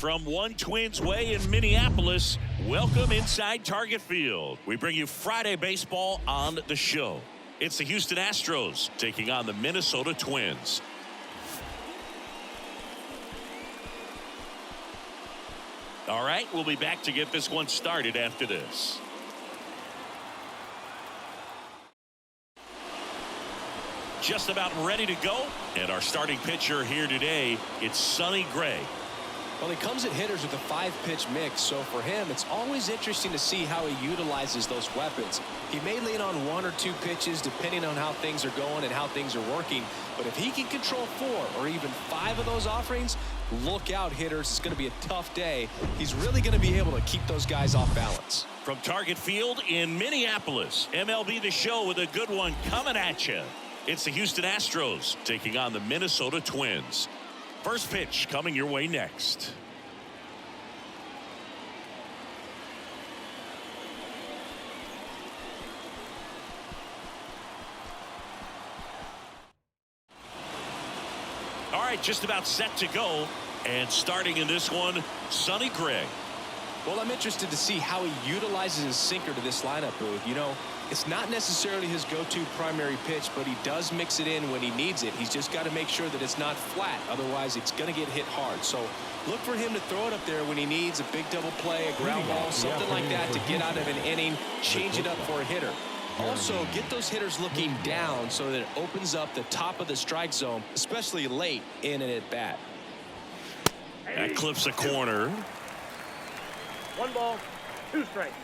From One Twins Way in Minneapolis, welcome inside Target Field. We bring you Friday baseball on the show. It's the Houston Astros taking on the Minnesota Twins. All right, we'll be back to get this one started after this. Just about ready to go. And our starting pitcher here today, it's Sonny Gray. Well, he comes at hitters with a 5-pitch mix, so for him, it's always interesting to see how he utilizes those weapons. He may lean on 1 or 2 pitches depending on how things are going and how things are working, but if he can control 4 or even 5 of those offerings, look out, hitters. It's going to be a tough day. He's really going to be able to keep those guys off balance. From Target Field in Minneapolis, MLB The Show with a good one coming at you. It's the Houston Astros taking on the Minnesota Twins. First pitch coming your way next. All right, just about set to go. And starting in this one, Sonny Gray. Well, I'm interested to see how he utilizes his sinker to this lineup, Booth. You know, it's not necessarily his go-to primary pitch, but he does mix it in when he needs it. He's just got to make sure that it's not flat. Otherwise, it's going to get hit hard. So look for him to throw it up there when he needs a big double play, a ground ball, something like that to get out of an inning, change it up for a hitter. Also, get those hitters looking down so that it opens up the top of the strike zone, especially late in an at-bat. That clips a corner. 1 ball, 2 strikes.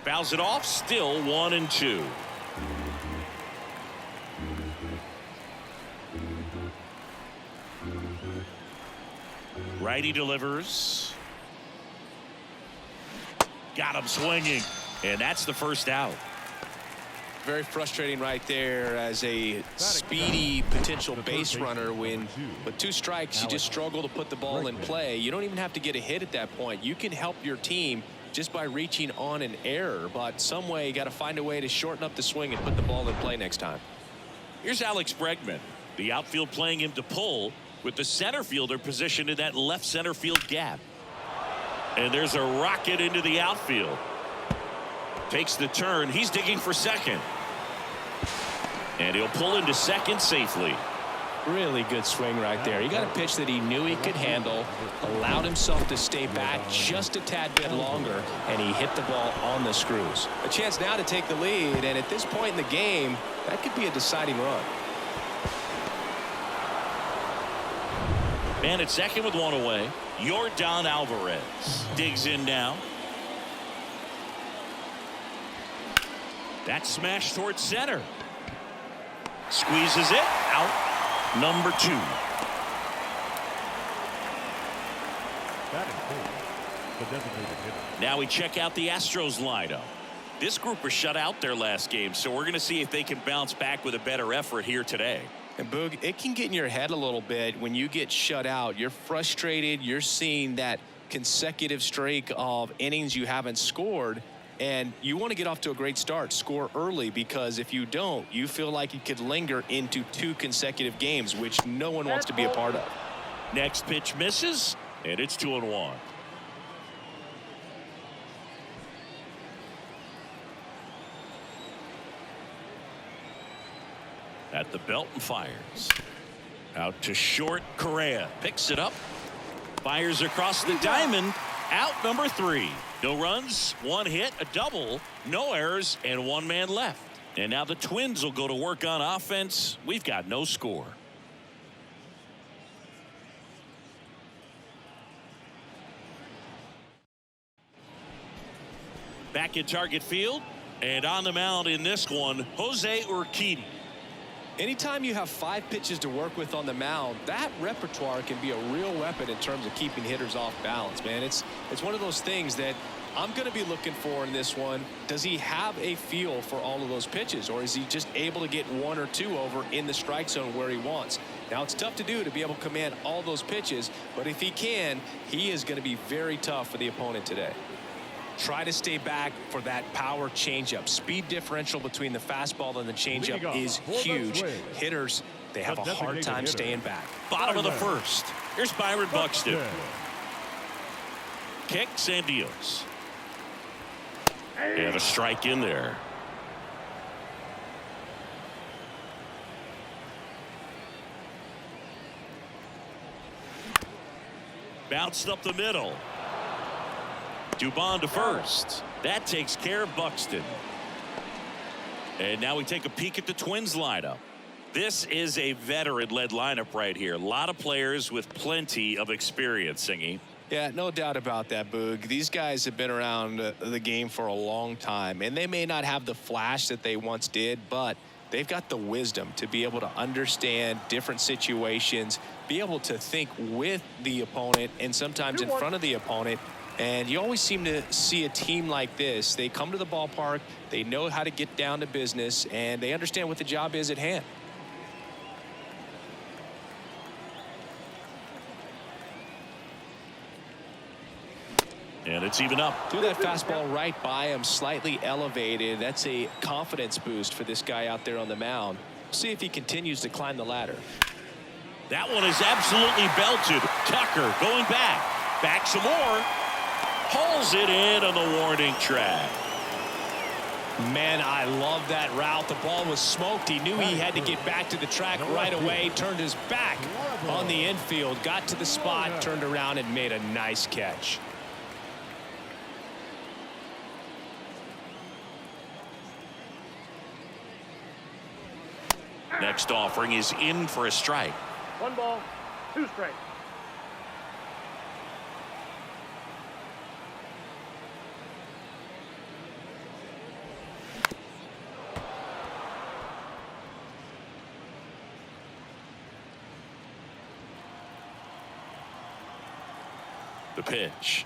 Fouls it off, still 1-2. Righty delivers. Got him swinging, and that's the first out. Very frustrating right there as a speedy potential base runner when with 2 strikes you just struggle to put the ball in play. You don't even have to get a hit at that point. You can help your team just by reaching on an error, but some way you got to find a way to shorten up the swing and put the ball in play next time. Here's Alex Bregman, the outfield playing him to pull with the center fielder positioned in that left center field gap. And there's a rocket into the outfield. Takes the turn. He's digging for second. And he'll pull into second safely. Really good swing right there. He got a pitch that he knew he could handle, allowed himself to stay back just a tad bit longer, and he hit the ball on the screws. A chance now to take the lead, and at this point in the game, that could be a deciding run. Man at second with 1 away. Yordan Alvarez digs in now. That smash towards center. Squeezes it out. Number 2. Now we check out the Astros lineup. This group was shut out their last game, so we're going to see if they can bounce back with a better effort here today. And Boog, it can get in your head a little bit when you get shut out. You're frustrated. You're seeing that consecutive streak of innings you haven't scored. And you want to get off to a great start, score early, because if you don't, you feel like it could linger into 2 consecutive games, which no one wants to be a part of. Next pitch misses, and it's 2-1. At the belt and fires. Out to short. Correa picks it up. Fires across the diamond. Out number 3. No runs, 1 hit, a double, no errors, and 1 man left. And now the Twins will go to work on offense. We've got no score. Back in Target Field, and on the mound in this one, Jose Urquidy. Anytime you have 5 pitches to work with on the mound, that repertoire can be a real weapon in terms of keeping hitters off balance, man. It's one of those things that I'm going to be looking for in this one. Does he have a feel for all of those pitches, or is he just able to get 1 or 2 over in the strike zone where he wants? Now, it's tough to do to be able to command all those pitches, but if he can, he is going to be very tough for the opponent today. Try to stay back for that power changeup. Speed differential between the fastball and the changeup is huge. Hitters, they have a hard time staying back. Bottom of the first. Here's Byron Buxton. Kicks and deals. And a strike in there. Bounced up the middle. Dubon to first. That takes care of Buxton. And now we take a peek at the Twins lineup. This is a veteran-led lineup right here. A lot of players with plenty of experience, Singy. Yeah, no doubt about that, Boog. These guys have been around the game for a long time, and they may not have the flash that they once did, but they've got the wisdom to be able to understand different situations, be able to think with the opponent and sometimes in front of the opponent. And you always seem to see a team like this. They come to the ballpark, they know how to get down to business, and they understand what the job is at hand. And it's even up. Threw that fastball right by him, slightly elevated. That's a confidence boost for this guy out there on the mound. See if he continues to climb the ladder. That one is absolutely belted. Tucker going back. Back some more. Pulls it in on the warning track. Man, I love that route. The ball was smoked. He knew he had to get back to the track right away. Turned his back on the infield. Got to the spot, turned around, and made a nice catch. Next offering is in for a strike. 1 ball, 2 strikes. The pitch.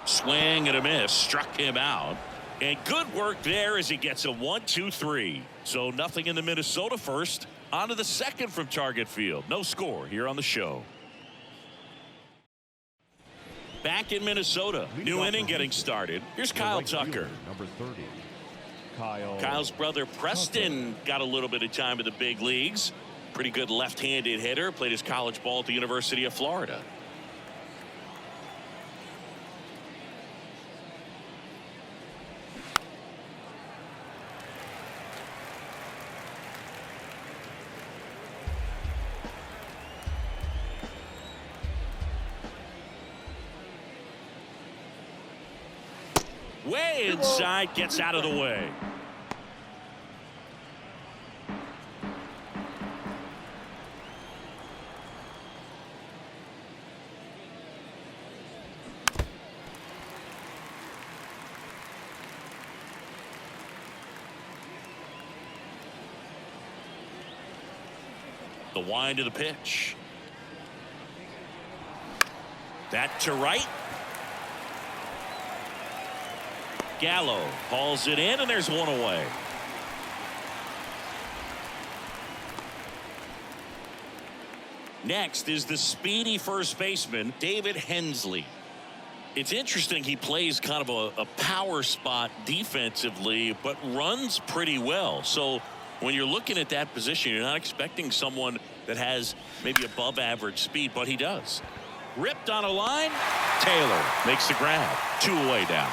Swing and a miss. Struck him out. And good work there as he gets a 1-2-3. So nothing in the Minnesota first. On to the second from Target Field. No score here on the show. Back in Minnesota. New inning getting started. Here's Kyle Tucker. Number 30. Kyle's brother Preston got a little bit of time in the big leagues. Pretty good left-handed hitter. Played his college ball at the University of Florida. Way inside, gets out of the way. The wind of the pitch. That to right. Gallo hauls it in, and there's one away. Next is the speedy first baseman, David Hensley. It's interesting, he plays kind of a power spot defensively, but runs pretty well. So when you're looking at that position, you're not expecting someone that has maybe above average speed, but he does. Ripped on a line. Taylor makes the grab. 2 away down.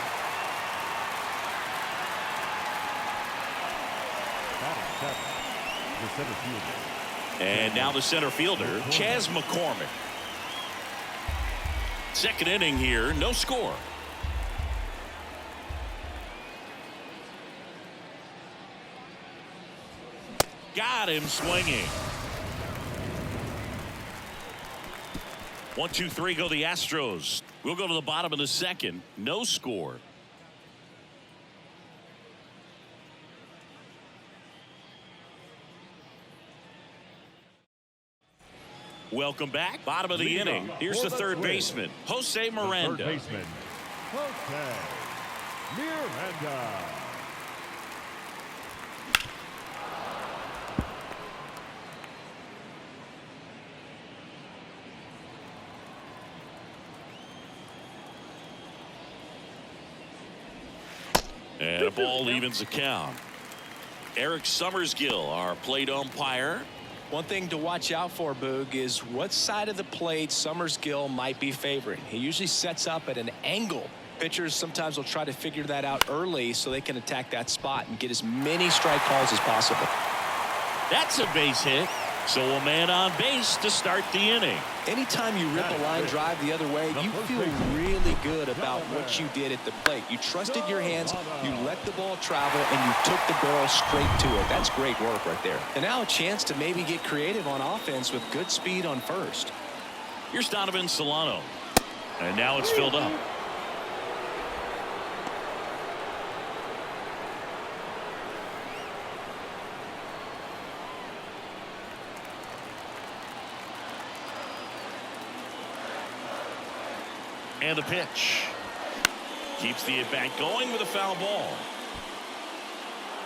The center fielder. And now the center fielder, Chas McCormick. Second inning here, no score. Got him swinging. 1-2-3 go the Astros. We'll go to the bottom of the second. No score. Welcome back. Bottom of the inning. Here's the third baseman, Jose Miranda. Third baseman, Jose Miranda. And a ball evens the count. Eric Summersgill, our plate umpire. One thing to watch out for, Boog, is what side of the plate Summersgill might be favoring. He usually sets up at an angle. Pitchers sometimes will try to figure that out early so they can attack that spot and get as many strike calls as possible. That's a base hit. So a man on base to start the inning. Anytime you rip a line drive the other way, you feel really good about what you did at the plate. You trusted your hands, you let the ball travel, and you took the barrel straight to it. That's great work right there. And now a chance to maybe get creative on offense with good speed on first. Here's Donovan Solano. And now it's filled up. And the pitch. Keeps the at-bat going with a foul ball.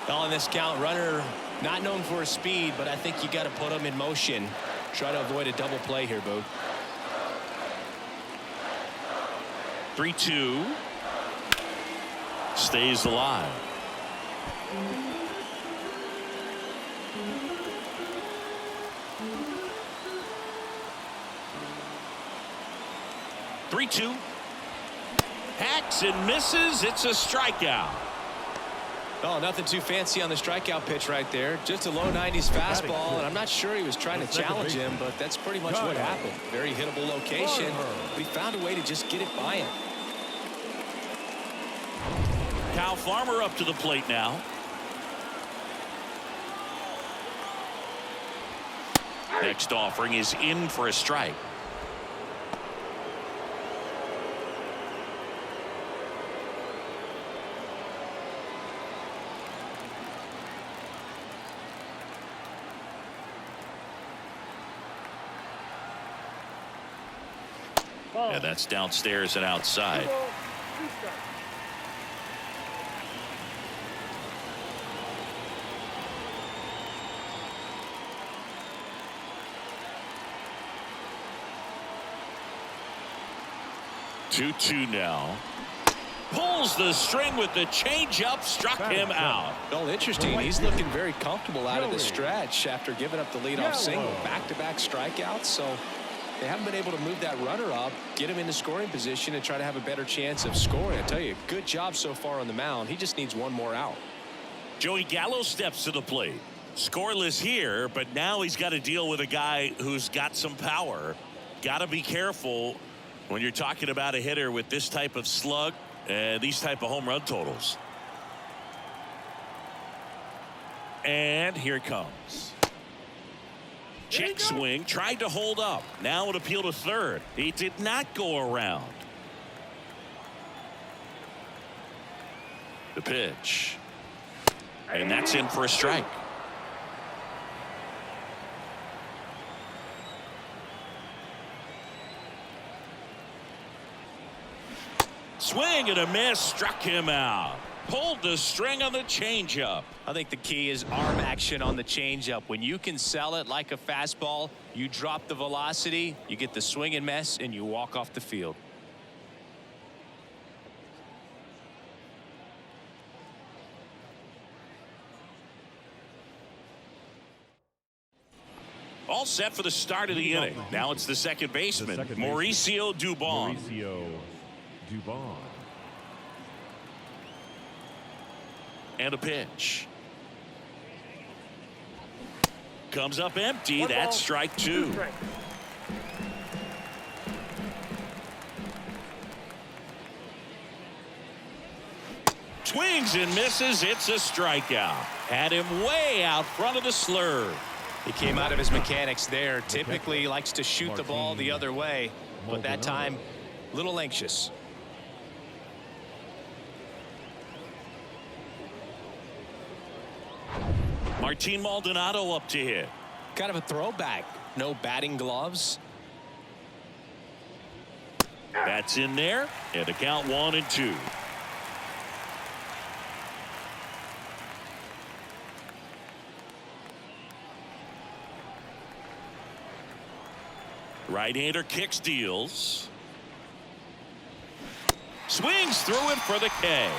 On this count, runner not known for his speed, but I think you got to put him in motion. Try to avoid a double play here, Bo. 3-2. Stays alive. Three-two. Hacks and misses. It's a strikeout. Oh, nothing too fancy on the strikeout pitch right there. Just a low 90s fastball, and I'm not sure he was trying to challenge him, but that's pretty much what happened. Very hittable location, but he found a way to just get it by him. Kyle Farmer up to the plate now. Next offering is in for a strike. Yeah, that's downstairs and outside. 2-2 now. Pulls the string with the changeup, struck him out. Well, interesting. He's looking very comfortable out of the stretch after giving up the leadoff single. Back-to-back strikeouts, so they haven't been able to move that runner up, get him into scoring position, and try to have a better chance of scoring. I tell you, good job so far on the mound. He just needs one more out. Joey Gallo steps to the plate. Scoreless here, but now he's got to deal with a guy who's got some power. Got to be careful when you're talking about a hitter with this type of slug and these type of home run totals. And here it comes. Check swing, tried to hold up. Now an appeal to third. He did not go around. The pitch. And that's in for a strike. Swing and a miss, struck him out. Pulled the string on the changeup. I think the key is arm action on the changeup. When you can sell it like a fastball, you drop the velocity, you get the swing and miss, and you walk off the field. All set for the start of the inning. Now it's the second baseman, Mauricio Dubon. And a pitch. Comes up empty. That's strike two. Swings and misses. It's a strikeout. Had him way out front of the slurve. He came out of his mechanics there. Typically likes to shoot the ball the other way, but that time a little anxious. Martin Maldonado up to hit. Kind of a throwback. No batting gloves. That's in there, and the count 1-2. Right-hander kicks, deals. Swings through it for the K.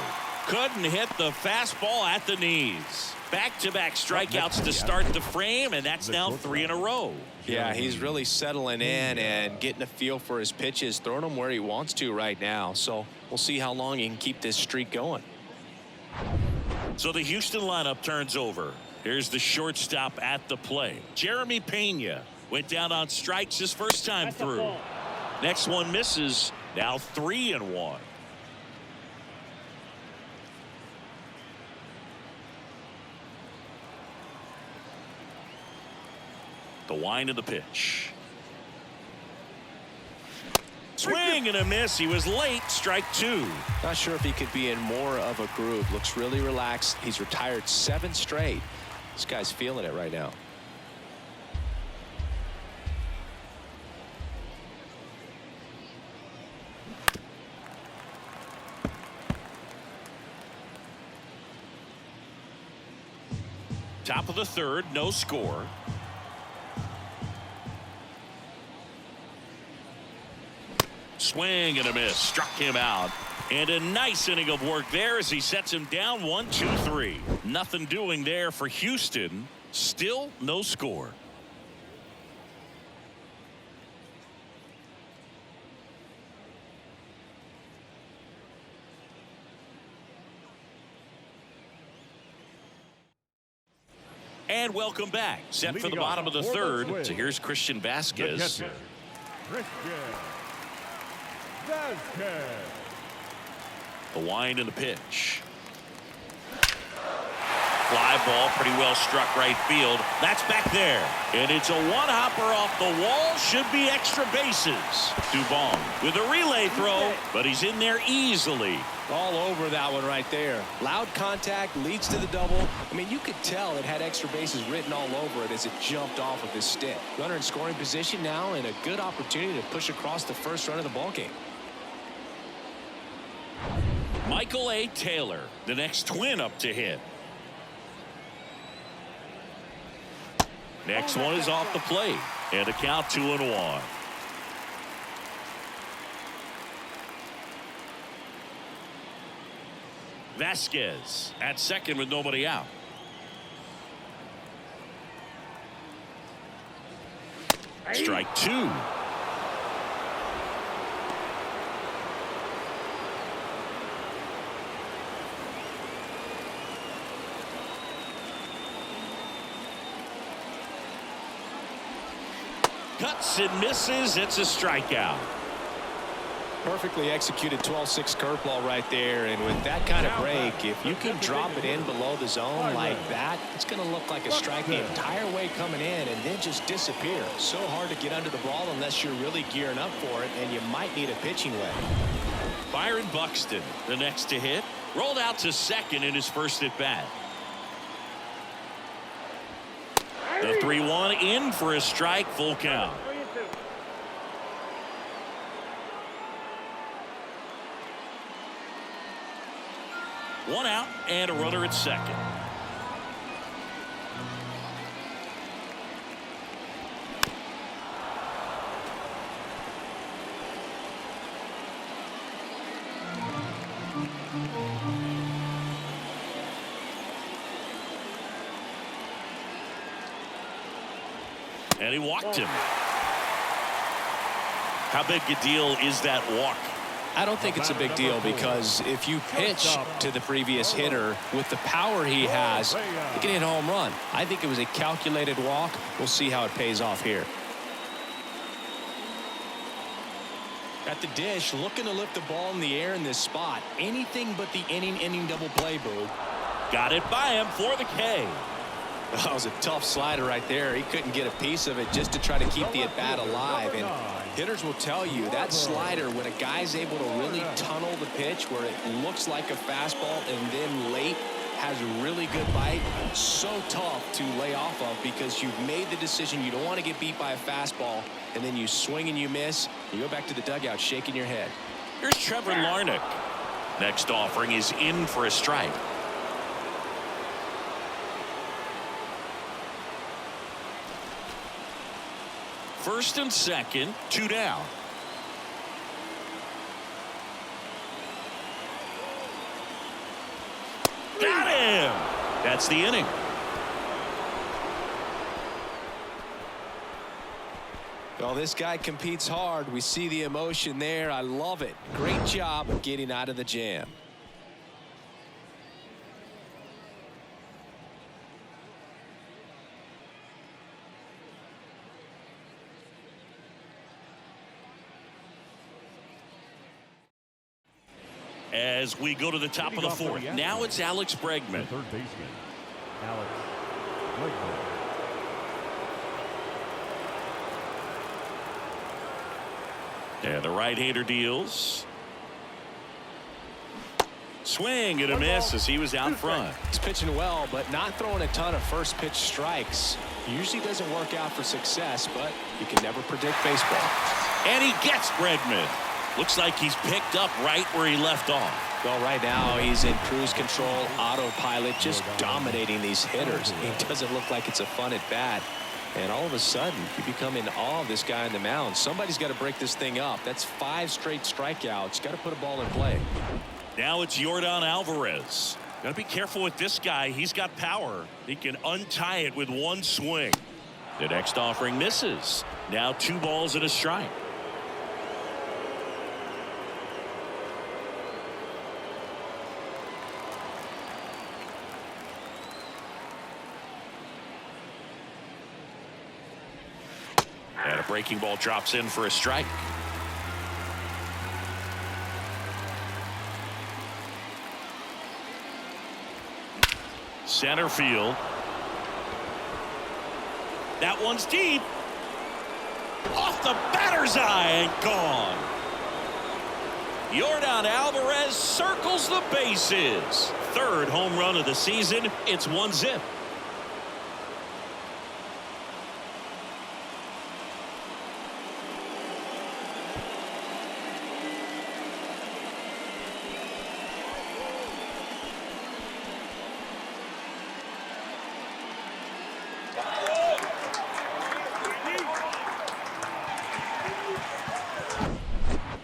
Couldn't hit the fastball at the knees. Back-to-back strikeouts to start the frame, and that's now 3 in a row. Yeah, he's really settling in and getting a feel for his pitches, throwing them where he wants to right now. So we'll see how long he can keep this streak going. So the Houston lineup turns over. Here's the shortstop at the plate. Jeremy Pena went down on strikes his first time through. Next one misses. Now 3-1. The wind of the pitch. Swing and a miss. He was late. Strike 2. Not sure if he could be in more of a groove. Looks really relaxed. He's retired 7 straight. This guy's feeling it right now. Top of the third, no score. Swing and a miss. Struck him out. And a nice inning of work there as he sets him down 1-2-3. Nothing doing there for Houston. Still no score. And welcome back. Set for the bottom of the third. So here's Christian Vasquez. The wind and the pitch. Fly ball pretty well struck right field. That's back there. And it's a one-hopper off the wall. Should be extra bases. Dubon with a relay throw, but he's in there easily. All over that one right there. Loud contact leads to the double. I mean, you could tell it had extra bases written all over it as it jumped off of his stick. Runner in scoring position now and a good opportunity to push across the first run of the ballgame. Michael A. Taylor, the next twin up to hit. Next one is off the plate. And a count 2-1. Vasquez at second with nobody out. Strike 2. Cuts and misses. It's a strikeout. Perfectly executed 12-6 curveball right there, and with that kind of break, if you can drop it in below the zone like that, it's going to look like a strike the entire way coming in and then just disappear. So hard to get under the ball unless you're really gearing up for it, and you might need a pitching wedge. Byron Buxton, the next to hit, rolled out to second in his first at bat. The 3-1 in for a strike, full count. One out and a runner at second. And he walked him. How big a deal is that walk? I don't think it's a big deal because if you pitch to the previous hitter with the power he has, he can hit a home run. I think it was a calculated walk. We'll see how it pays off here. At the dish, looking to lift the ball in the air in this spot. Anything but the inning double play, Boo. Got it by him for the K. That was a tough slider right there. He couldn't get a piece of it just to try to keep the at-bat alive. And hitters will tell you that slider, when a guy's able to really tunnel the pitch where it looks like a fastball and then late has a really good bite, so tough to lay off of because you've made the decision you don't want to get beat by a fastball, and then you swing and you miss. You go back to the dugout shaking your head. Here's Trevor Larnach. Next offering is in for a strike. First and second, 2 down. Got him. That's the inning. Well, this guy competes hard. We see the emotion there. I love it. Great job of getting out of the jam. As we go to the top of the fourth, now it's Alex Bregman. Third baseman, Alex Bregman. And the right-hander deals. Swing and a miss as he was out front. He's pitching well, but not throwing a ton of first pitch strikes. Usually doesn't work out for success, but you can never predict baseball. And he gets Bregman. Looks like he's picked up right where he left off. Well, right now he's in cruise control, autopilot, just dominating these hitters. He doesn't look like it's a fun at bat. And all of a sudden, you become in awe of this guy on the mound. Somebody's got to break this thing up. That's 5 straight strikeouts. Got to put a ball in play. Now it's Yordan Alvarez. Got to be careful with this guy. He's got power. He can untie it with one swing. The next offering misses. Now 2 balls and a strike. And a breaking ball drops in for a strike. Center field. That one's deep. Off the batter's eye and gone. Yordan Alvarez circles the bases. 3rd home run of the season. It's 1-0.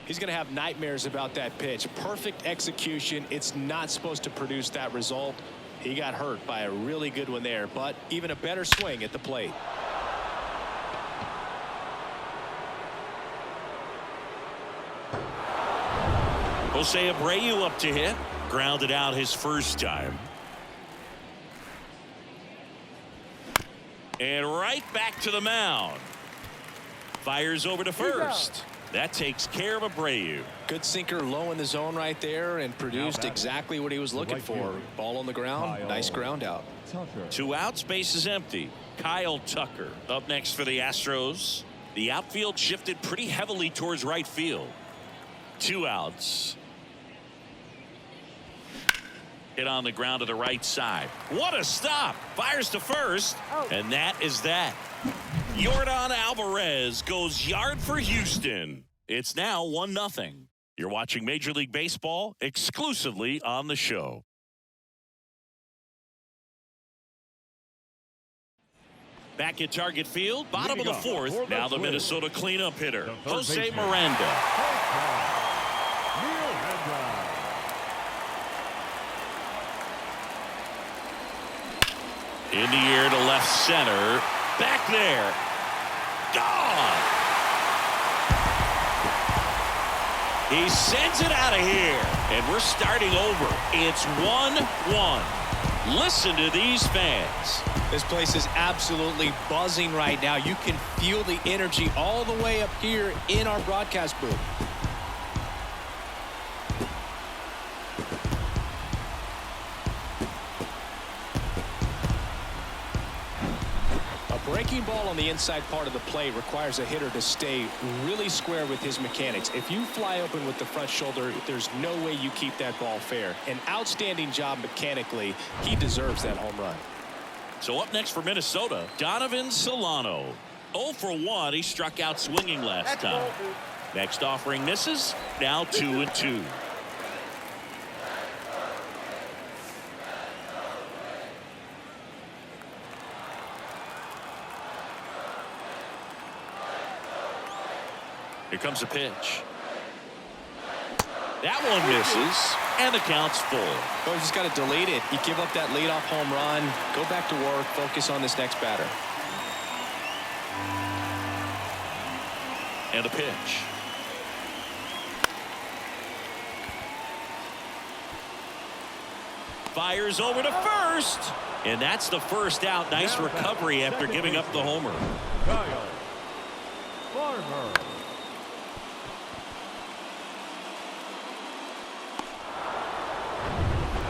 He's going to have nightmares about that pitch. Perfect execution. It's not supposed to produce that result. He got hurt by a really good one there, but even a better swing at the plate. Jose Abreu up to hit. Grounded out his first time. And right back to the mound. Fires over to first. That takes care of Abreu. Good sinker low in the zone right there and produced exactly what he was looking for. Ball on the ground. Nice ground out. 2 outs, base is empty. Kyle Tucker up next for the Astros. The outfield shifted pretty heavily towards right field. 2 outs. Hit on the ground to the right side. What a stop. Fires to first. And that is that. Yordan Alvarez goes yard for Houston. It's now 1-0. You're watching Major League Baseball exclusively on the show. Back at Target Field, bottom of the 4th. Now the Minnesota cleanup hitter, Jose Miranda. In the air to left center. Back there. Gone. He sends it out of here. And we're starting over. It's 1-1. Listen to these fans. This place is absolutely buzzing right now. You can feel the energy all the way up here in our broadcast booth. Breaking ball on the inside part of the plate requires a hitter to stay really square with his mechanics. If you fly open with the front shoulder, there's no way you keep that ball fair. An outstanding job mechanically. He deserves that home run. So up next for Minnesota, Donovan Solano. 0 for 1. He struck out swinging last time. Next offering misses. Now 2-2. Here comes a pitch. That one misses, and the count's full. Oh, you just got to delete it. You give up that leadoff home run, go back to work, focus on this next batter. And a pitch. Fires over to first. And that's the first out. Nice recovery after giving up the homer. Kyle Farmer.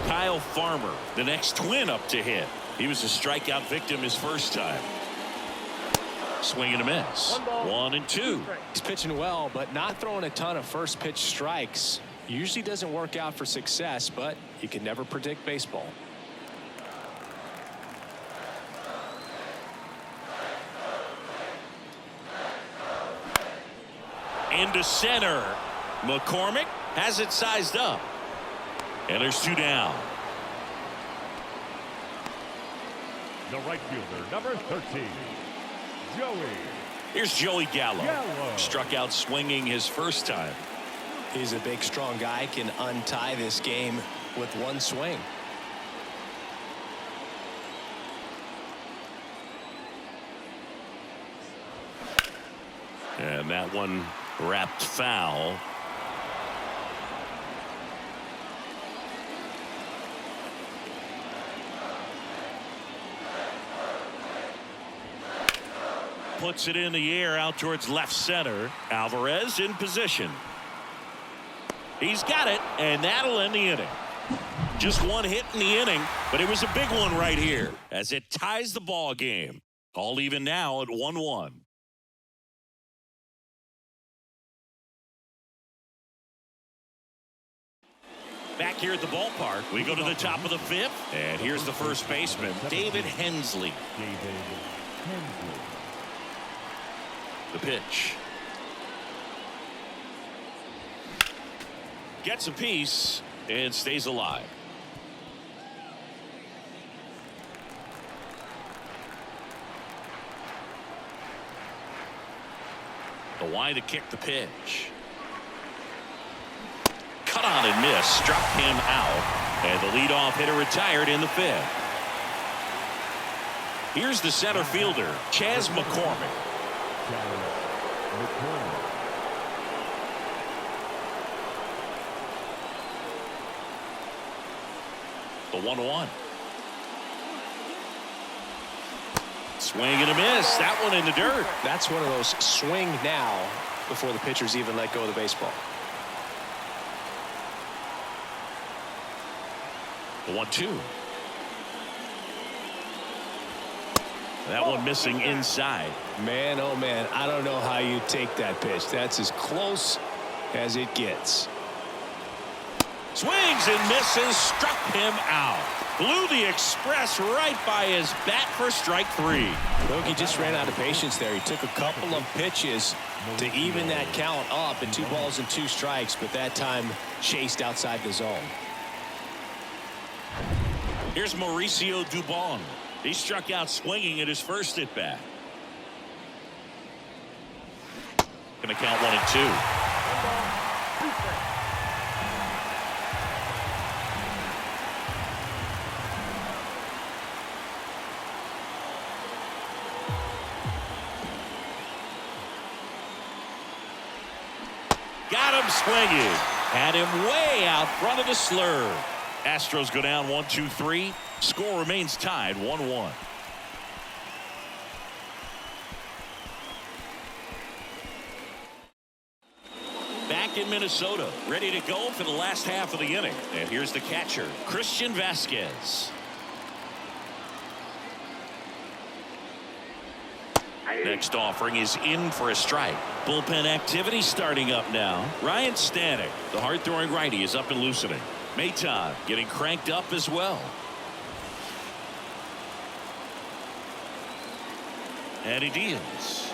Kyle Farmer, the next twin up to hit. He was a strikeout victim his first time. Swing and a miss. 1-2. He's pitching well, but not throwing a ton of first pitch strikes. Usually doesn't work out for success, but you can never predict baseball. Into center. McCormick has it sized up. And there's 2 down. The right fielder, number 13, Joey. Here's Joey Gallo. Struck out swinging his first time. He's a big, strong guy, can untie this game with one swing. And that one wrapped foul. Puts it in the air out towards left center. Alvarez in position. He's got it, and that'll end the inning. Just one hit in the inning, but it was a big one right here as it ties the ball game. All even now at 1-1. Back here at the ballpark, we go to the top of the 5th, and here's the first baseman, David Hensley. The pitch. Gets a piece and stays alive. The wide to kick the pitch. Cut on and miss. Struck him out. And the leadoff hitter retired in the 5th. Here's the center fielder, Chas McCormick. The 1-1. Swing and a miss. That one in the dirt. That's one of those swing now before the pitchers even let go of the baseball. The 1-2. That one missing inside. Man, oh man, I don't know how you take that pitch. That's as close as it gets. Swings and misses. Struck him out. Blew the express right by his bat for strike 3. Look, he just ran out of patience there. He took a couple of pitches to even that count up at 2 balls and 2 strikes, but that time chased outside the zone. Here's Mauricio Dubon. He struck out swinging at his first at bat. Going to count 1-2. Got him swinging. Had him way out front of the slur. Astros go down 1-2-3. Score remains tied 1-1. Back in Minnesota, ready to go for the last half of the inning. And here's the catcher, Christian Vasquez. Next offering is in for a strike. Bullpen activity starting up now. Ryan Stanek, the hard-throwing righty, is up and loosening. Maton getting cranked up as well. And he deals.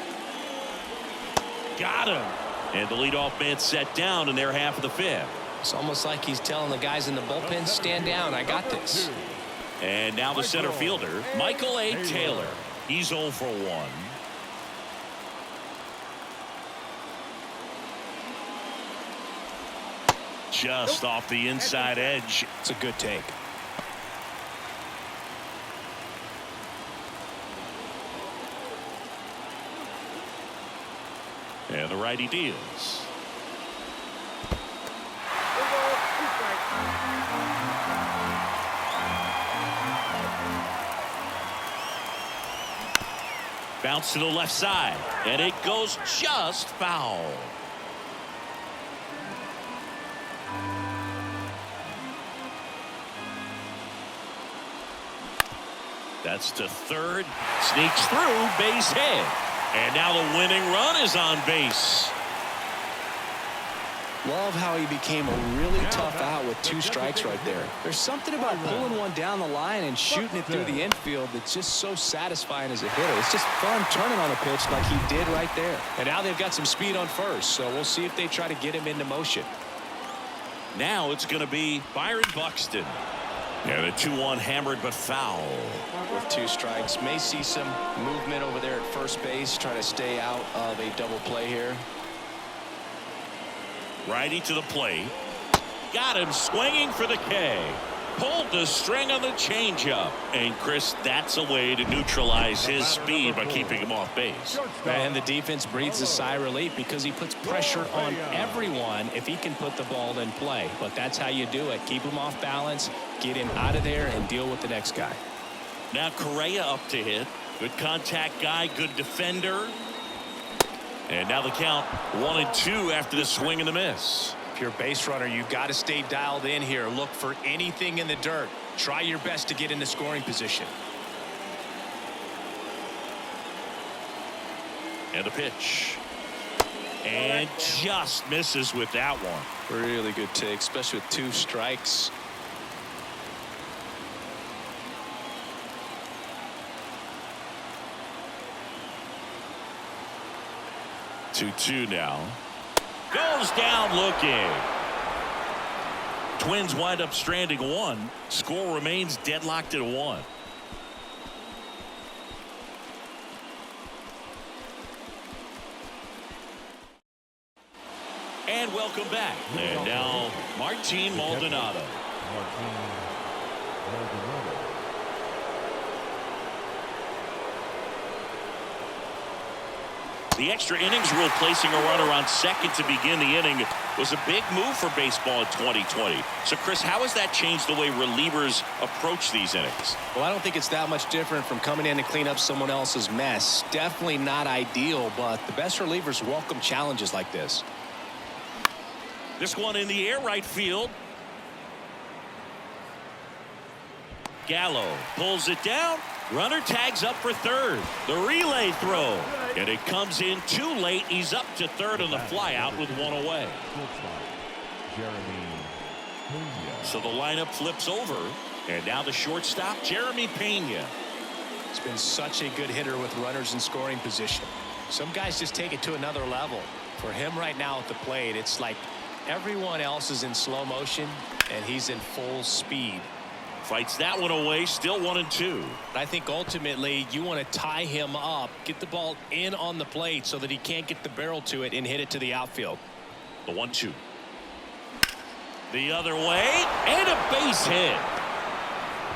Got him. And the leadoff man set down in their half of the 5th. It's almost like he's telling the guys in the bullpen, stand down, I got this. And now the center fielder, Michael A. Taylor. He's 0 for 1. Just off the inside edge. It's a good take. And the righty deals. One ball, two strikes. Bounce to the left side, and it goes just foul. That's to third, sneaks through, base hit. And now the winning run is on base. Love how he became a really tough out with 2 strikes right there. There's something about pulling one down the line and shooting it through the infield that's just so satisfying as a hitter. It's just fun turning on the pitch like he did right there. And now they've got some speed on first, so we'll see if they try to get him into motion. Now it's going to be Byron Buxton. And a 2-1 hammered but foul. With 2 strikes, may see some movement over there at first base, trying to stay out of a double play here. Righty to the plate. Got him swinging for the K. Pulled the string on the changeup. And Chris, that's a way to neutralize his speed by keeping him off base. And the defense breathes a sigh of relief because he puts pressure on everyone if he can put the ball in play. But that's how you do it. Keep him off balance, get him out of there, and deal with the next guy. Now Correa up to hit. Good contact guy, good defender. And now the count 1-2 after the swing and the miss. If you're a base runner, you've got to stay dialed in here. Look for anything in the dirt. Try your best to get into scoring position. And the pitch. And just misses with that one. Really good take, especially with 2 strikes. Two now. Goes down looking. Twins wind up stranding 1. Score remains deadlocked at 1. And welcome back. And now Martin Maldonado. The extra innings rule placing a runner on second to begin the inning was a big move for baseball in 2020. So, Chris, how has that changed the way relievers approach these innings? Well, I don't think it's that much different from coming in to clean up someone else's mess. Definitely not ideal, but the best relievers welcome challenges like this. This one in the air, right field. Gallo pulls it down. Runner tags up for third. The relay throw. And it comes in too late. He's up to third on the flyout with 1 away. So the lineup flips over. And now the shortstop, Jeremy Pena. He's been such a good hitter with runners in scoring position. Some guys just take it to another level. For him right now at the plate, it's like everyone else is in slow motion and he's in full speed. Fights that one away, still 1-2. I think ultimately you want to tie him up, get the ball in on the plate so that he can't get the barrel to it and hit it to the outfield. The 1-2. The other way, and a base hit.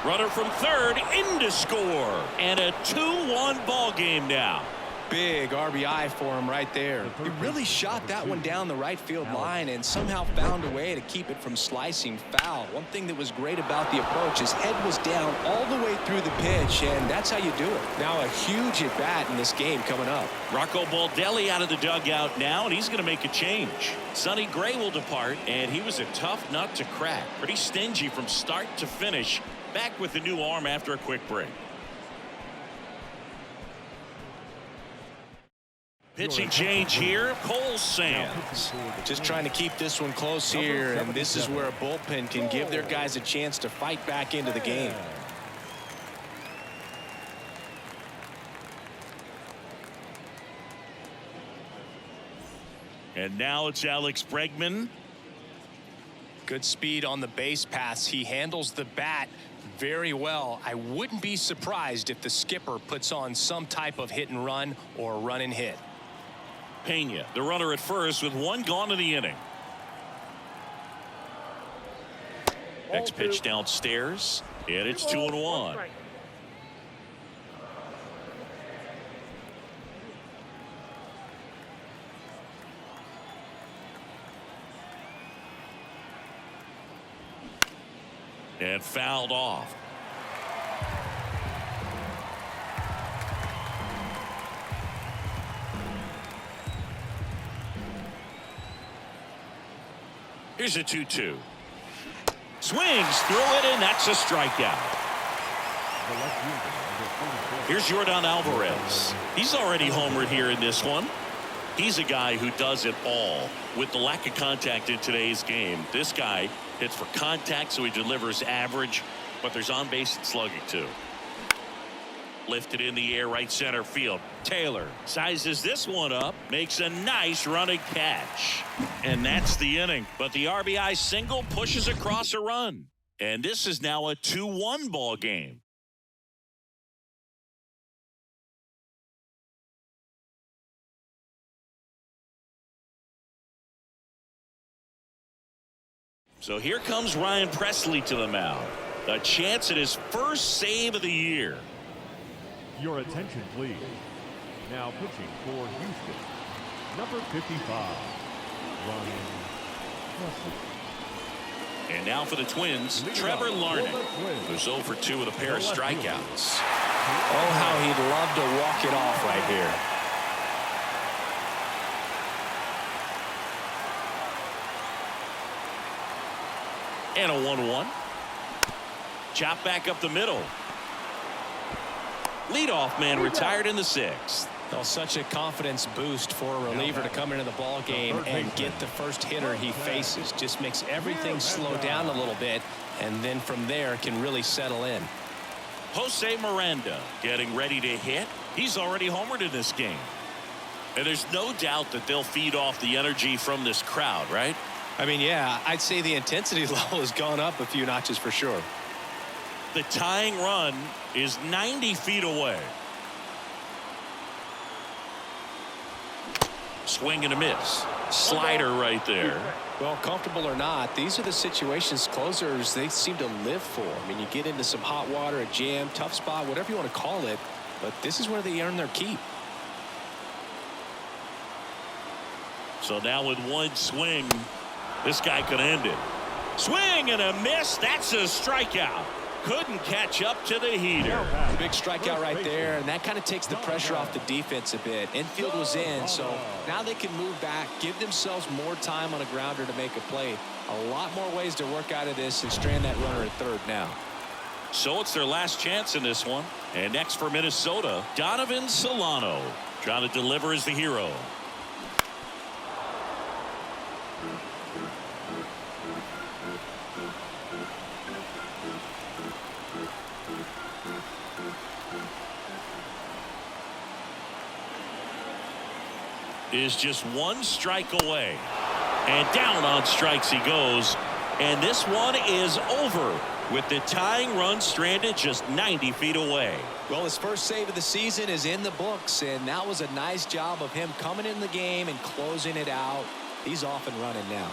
Runner from third in to score. And a 2-1 ball game now. Big RBI for him right there. He really shot that one down the right field line and somehow found a way to keep it from slicing foul. One thing that was great about the approach, his head was down all the way through the pitch, and that's how you do it. Now a huge at bat in this game coming up. Rocco Baldelli out of the dugout now, and he's going to make a change. Sonny Gray will depart, and he was a tough nut to crack. Pretty stingy from start to finish. Back with the new arm after a quick break. Pitching change here, Cole Sands. Just trying to keep this one close here, and this is where a bullpen can give their guys a chance to fight back into the game. And now it's Alex Bregman. Good speed on the base paths. He handles the bat very well. I wouldn't be surprised if the skipper puts on some type of hit and run or run and hit. Pena, the runner at first with 1 gone in the inning. Next pitch downstairs, and it's 2-1. And fouled off. Here's a 2-2. Swings through it, and that's a strikeout. Here's Yordan Alvarez. He's already homered here in this one. He's a guy who does it all. With the lack of contact in today's game, this guy hits for contact, so he delivers average, but there's on base and slugging too. Lifted in the air, right center field. Taylor sizes this one up, makes a nice running catch, and that's the inning. But the RBI single pushes across a run, and this is now a 2-1 ball game. So here comes Ryan Presley to the mound. A chance at his first save of the year. Your attention, please. Now pitching for Houston, number 55, Ryan Presley. And now for the Twins, Trevor Larnach, who's 0 for 2 with a pair of strikeouts. Oh, how he'd love to walk it off right here. And a 1-1. Chop back up the middle. Leadoff man retired in the 6th. Well, such a confidence boost for a reliever to come into the ball game and get the first hitter he faces. Just makes everything slow down a little bit, and then from there can really settle in. Jose Miranda getting ready to hit. He's already homered in this game. And there's no doubt that they'll feed off the energy from this crowd, right? I mean, yeah, I'd say the intensity level has gone up a few notches for sure. The tying run is 90 feet away. Swing and a miss. Slider right there. Well, comfortable or not, these are the situations closers they seem to live for. I mean, you get into some hot water, a jam, tough spot, whatever you want to call it, but this is where they earn their keep. So now with one swing, this guy could end it. Swing and a miss. That's a strikeout. Couldn't catch up to the heater. Big strikeout right there, and that kind of takes the pressure off the defense a bit. Infield was in, so now they can move back, give themselves more time on a grounder to make a play. A lot more ways to work out of this and strand that runner at third now. So it's their last chance in this one. And next for Minnesota, Donovan Solano. Trying to deliver as the hero. Is just one strike away, and down on strikes he goes, and this one is over with the tying run stranded just 90 feet away. Well, his first save of the season is in the books, and that was a nice job of him coming in the game and closing it out. He's off and running now.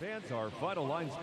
Fans, our final line